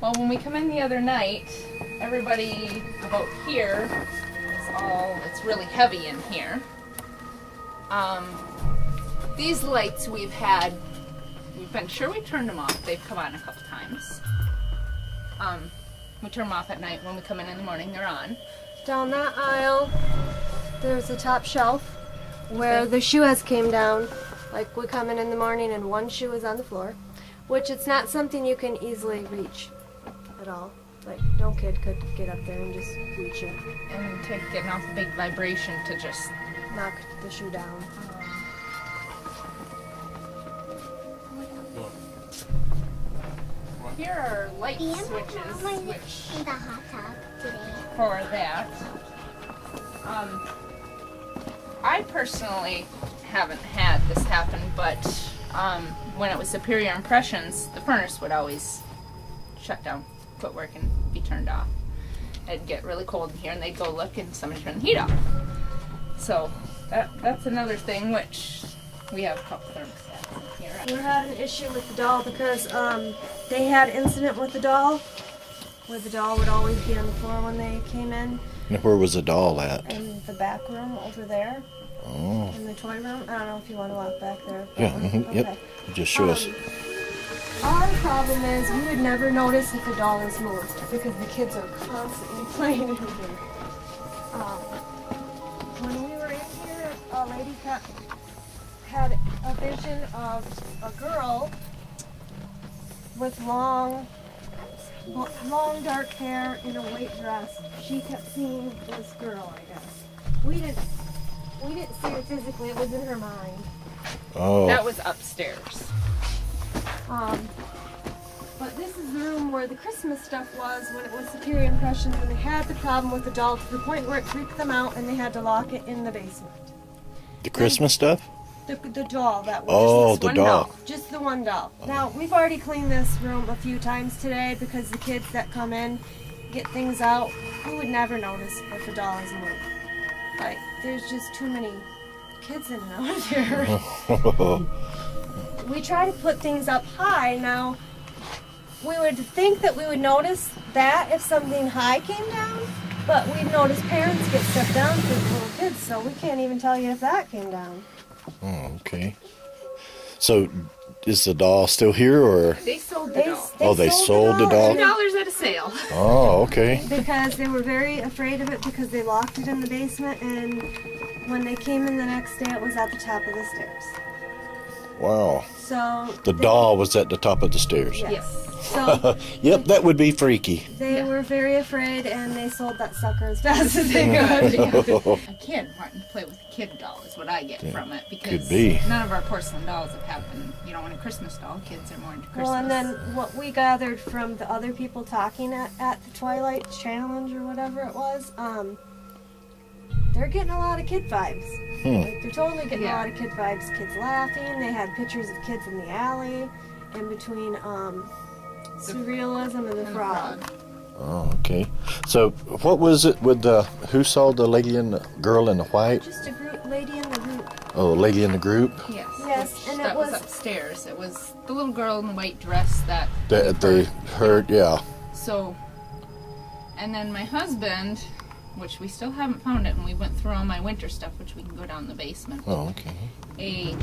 Well, when we come in the other night, everybody about here it's really heavy in here. These lights we've been sure we turned them off. They've come on a couple times. We turn them off at night. When we come in the morning, they're on. Down that aisle, there's a top shelf where the shoe has came down. Like, we come in the morning and one shoe is on the floor, which it's not something you can easily reach at all. Like, no kid could get up there and just reach it. And to get off the big vibration to just knock the shoe down. Here are light switches, in the hot tub today. for that. I personally haven't had this happen, but when it was Superior Impressions, the furnace would always shut down, quit working, be turned off. It'd get really cold in here, and they'd go look, and somebody turned the heat off. So that's another thing, which we have a couple thermostats in here. We had an issue with the doll because they had incident with the doll, where the doll would always be on the floor when they came in. And where was the doll at? In the back room over there. Oh. In the toy room. I don't know if you want to walk back there. Yeah, Okay. yep. Just show us. Our problem is we would never notice if the doll is moved because the kids are constantly playing in here. When we were in here, a lady had a vision of a girl with long dark hair in a white dress. She kept seeing this girl, I guess. We didn't see her physically, it was in her mind. Oh. That was upstairs. But this is the room where the Christmas stuff was when it was Superior Impressions, and they had the problem with the doll to the point where it freaked them out and they had to lock it in the basement. The Christmas stuff? The doll that was Oh, Just the one doll. just the one doll. Now, we've already cleaned this room a few times today because the kids that come in get things out. We would never notice if the doll is moved. Like, there's just too many kids in and out here. We try to put things up high. Now, we would think that we would notice that if something high came down, but we'd notice parents get stuff down for the little kids, so we can't even tell you if that came down. Oh, okay. So, is the doll still here, or? They sold the doll. They sold the doll? $2 at a sale. Oh, okay. Because they were very afraid of it because they locked it in the basement, and when they came in the next day, it was at the top of the stairs. Wow. So The doll was at the top of the stairs. Yes. Yes. So Yep, that would be freaky. they were very afraid, and they sold that sucker as fast as they could. A kid wanting to play with a kid doll is what I get from it, because Could be. none of our porcelain dolls have happened. You know, when a Christmas doll, kids are more into Christmas. Well, and then what we gathered from the other people talking at the Twilight Challenge or whatever it was, they're getting a lot of kid vibes. Like, they're totally getting a lot of kid vibes. Kids laughing. They had pictures of kids in the alley, in between Surrealism and the Frog. Oh, okay. So, what was it with who saw the lady and the girl in the white? Just a lady in the group. Oh, the lady in the group? Yes. Yes, and that it was was- upstairs. It was the little girl in the white dress that They heard, yeah. So, and then my husband, which we still haven't found it, and we went through all my winter stuff, which we can go down in the basement. Oh, okay.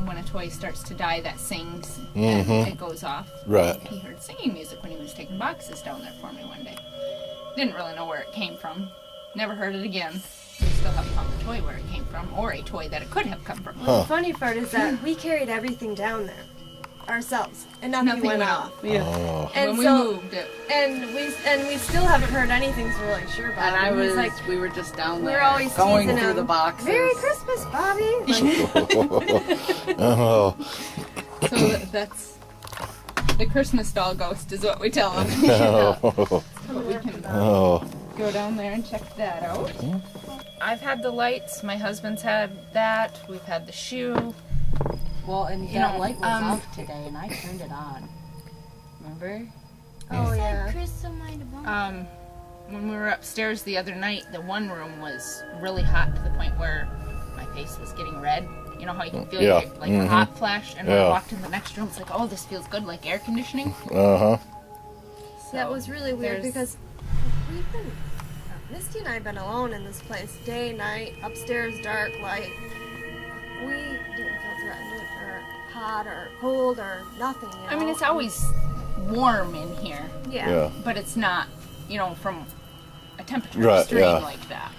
When a toy starts to die that sings, and it goes off. Right. He heard singing music when he was taking boxes down there for me one day. Didn't really know where it came from. Never heard it again. We still haven't found the toy where it came from, or a toy that it could have come from. The funny part is that we carried everything down there ourselves, and nothing went off. Yeah. Oh. And When so, we moved it. and we still haven't heard anything, so we're like, sure, Bob. And he's like, we were just down we're there always going teasing through him. the boxes. Merry Christmas, Bobby. Like, Oh. So that's the Christmas doll ghost is what we tell him. Oh. But we can Oh. go down there and check that out. I've had the lights. My husband's had that. We've had the shoe. Well, and You that know, light was off today, and I turned it on. Remember? oh yeah. Crystal might have bought When we were upstairs the other night, the one room was really hot to the point where my face was getting red. You know how you can feel Yeah. like a hot flash? And when Yeah. I walked in the next room, it's like, oh, this feels good, like air conditioning. Uh-huh. Yeah, it was really weird there's- because we've been, Misty and I have been alone in this place day, night, upstairs, dark, light. We didn't feel threatened or hot or cold or nothing. You know? I mean, it's always warm in here, Yeah. but it's not, from a temperature Right, extreme yeah. like that.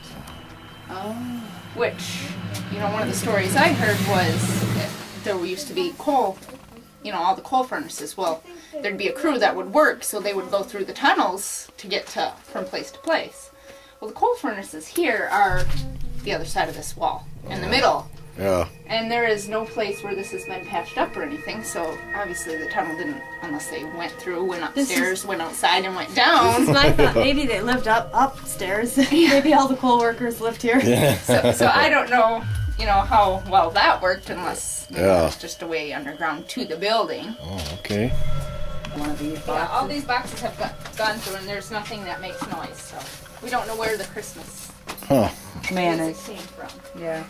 Which, one of the stories I heard was that there used to be coal, all the coal furnaces. Well, there'd be a crew that would work, so they would go through the tunnels to get from place to place. Well, the coal furnaces here are the other side of this wall, in the middle. Yeah. And there is no place where this has been patched up or anything, so obviously the tunnel didn't, unless they went through, went upstairs, went outside, and went down. And I thought maybe they lived upstairs. Maybe all the coal workers lived here. So I don't know, how well that worked, unless Yeah. it's just a way underground to the building. Oh, okay. One of these Yeah, all boxes. these boxes have gone through, and there's nothing that makes noise, so we don't know where the Christmas Huh. Man, music it's, came from. yeah.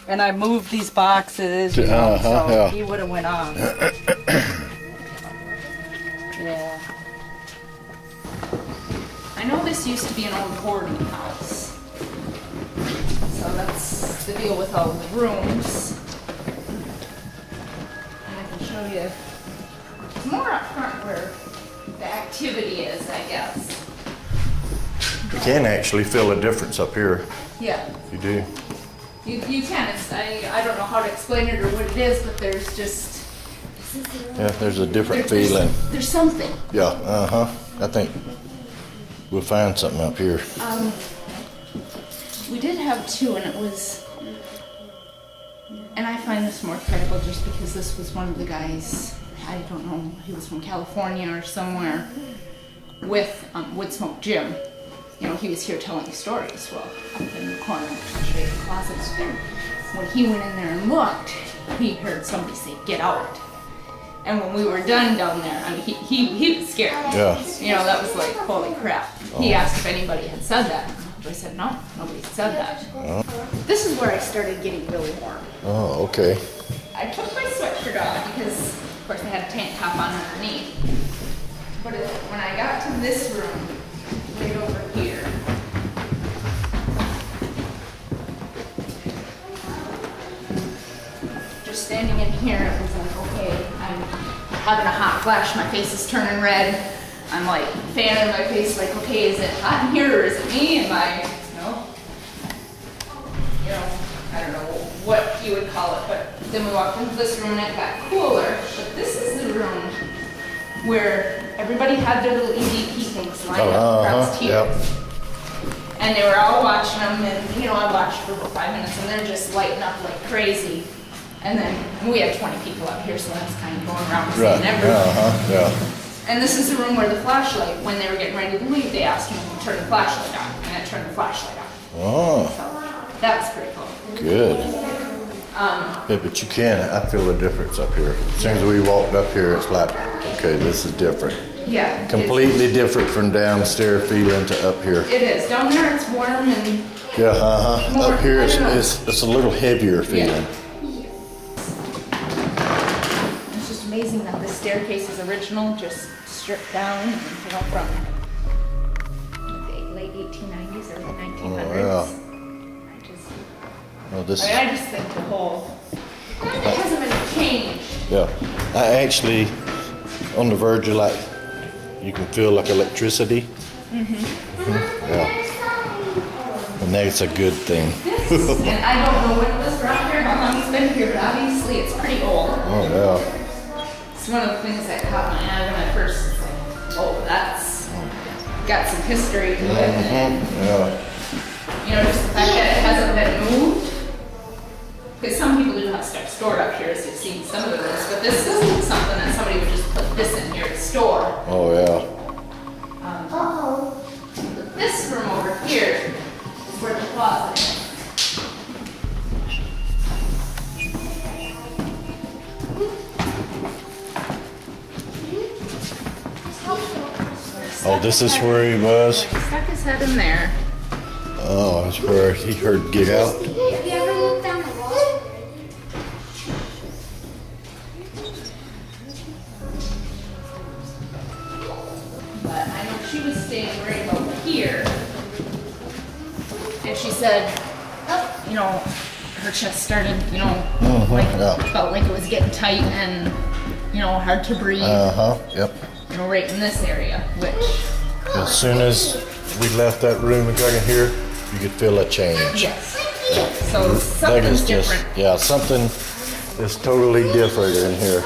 And I moved these boxes, you know, Uh-huh, so yeah. he would have went on. Yeah. I know this used to be an old boarding house. So that's the deal with all the rooms. And I can show you more up front where the activity is, I guess. You can actually feel a difference up here. Yeah, You do. you can. I don't know how to explain it or what it is, but there's just Yeah, there's a different there's- feeling. There's something. Yeah, uh-huh. I think we'll find something up here. We did have two, and it was, and I find this more credible just because this was one of the guys, I don't know, he was from California or somewhere, with Woodsmoke Jim. He was here telling stories. Well, up in the corner, I'll show you the closet up there. When he went in there and looked, he heard somebody say, "Get out." And when we were done down there, I mean, he was scared. Yeah. That was like, holy crap. He asked if anybody had said that. I said, no, nobody said that. This is where I started getting really warm. Oh, okay. I took my sweatshirt off because, of course, I had a tank top on underneath. But when I got to this room, right over here, just standing in here, it was like, okay, I'm having a hot flash, my face is turning red. I'm like fanning my face, like, okay, is it hot in here or is it me? Am I, I don't know what you would call it, but then we walked into this room and it got cooler. But this is the room where everybody had their little EVP things lined up across here. Yep. And they were all watching them, and I watched for about 5 minutes, and they're just lighting up like crazy. And then we had 20 people up here, so that's kind of going around Right. seeing everything. Uh-huh. Yeah. And this is the room where the flashlight, when they were getting ready to leave, they asked me to turn the flashlight on, and I turned the flashlight on. Oh, So that was pretty cool. good. Yeah, but you can. I feel a difference up here. As soon as we walked up here, it's like, okay, this is different. Yeah. Completely different from downstairs feeling to up here. It is. Down there it's warm and Yeah, uh-huh. More- Up here, I don't know. it's a little heavier feeling. it's just amazing that this staircase is original, just stripped down, and, from the late 1890s, early 1900s. Oh, yeah. I just, Well, this I mean, I just think the whole, it hasn't been changed. yeah. I actually, on the verge of like, you can feel like electricity. Mm-hmm. Yeah. And that's a good thing. And I don't know when it was brought here, how long it's been here, but obviously it's pretty old. Oh, yeah. It's one of the things that caught my eye when I first was like, oh, that's got some history to it. Yeah. Just the fact that it hasn't been moved. Because some people do have stuff stored up here, as you've seen some of the rooms, but this isn't something that somebody would just put this in here to store. Oh, yeah. But this room over here is where the closet is. Oh, this is where he was? He stuck his head in there. Oh, that's where he heard get out. Have you ever looked down the wall? But I know she was staying right about here. And she said, you know, her chest started, you know, like, yeah. felt like it was getting tight and, you know, hard to breathe, Yep. you know, right in this area, which, As soon as we left that room and got in here, you could feel a change. yes. So That something's is just, different. yeah, something is totally different in here.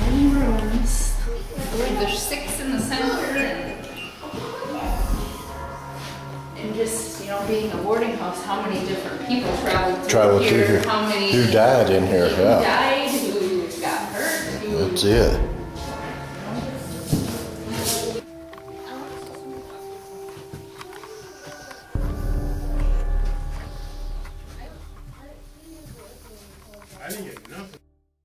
Many rooms. I believe there's 6 in the center and just, you know, being a boarding house, how many different people traveled through here, how many Who died in here, who yeah. died, who got hurt, who That's it.